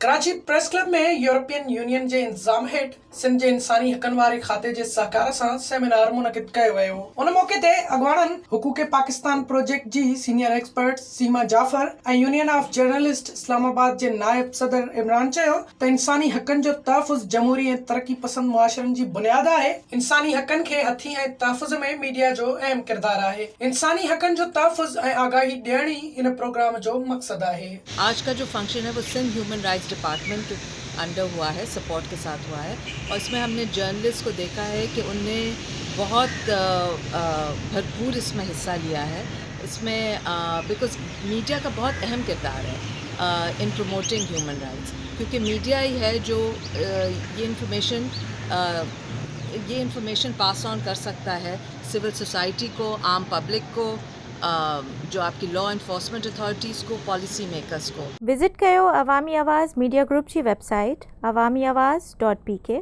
Karachi press club में European union जे इंतजाम हेठ सिंध जे इंसानी हकनि वारे खाते जे सहकार सां सेमिनार मुनक़िद कयो वियो। उन मौके ते अॻवाननि हुकूक पाकिस्तान प्रोजेक्ट जी सीनियर एक्सपर्ट सीमा जाफर ऐं यूनियन ऑफ जर्नलिस्ट इस्लामाबाद जे नायब सदर इमरान चयो त इंसानी हकनि जो तहफ़ुज़ जमहूरी ऐं तरक्की पसंद मुआशरनि जी बुनियाद आहे। इंसानी हकनि खे हथी ऐं तहफ़ुज़ में मीडिया जो अहम किरदार आहे। इंसानी हकनि जो तहफ़ुज़ ऐं आगाही ॾियण ई इन प्रोग्राम जो मकसद आहे। आज का जो फंक्शन है वो सिंध ह्यूमन राइट्स डिपार्टमेंट के अंडर हुआ है, सपोर्ट के साथ हुआ है, और इसमें हमने जर्नलिस्ट को देखा है कि उनने बहुत भरपूर इसमें हिस्सा लिया है। इसमें बिकॉज मीडिया का बहुत अहम किरदार है इन प्रमोटिंग ह्यूमन राइट्स, क्योंकि मीडिया ही है जो ये इन्फॉर्मेशन पास ऑन कर सकता है सिविल सोसाइटी को, आम पब्लिक को, जो आपकी लॉ एनफोर्समेंट अथॉरिटीज़ को, पॉलिसी मेकर्स को। विजिट कयो अवामी आवाज़ मीडिया ग्रुप जी वेबसाइट awamiawaz.pk।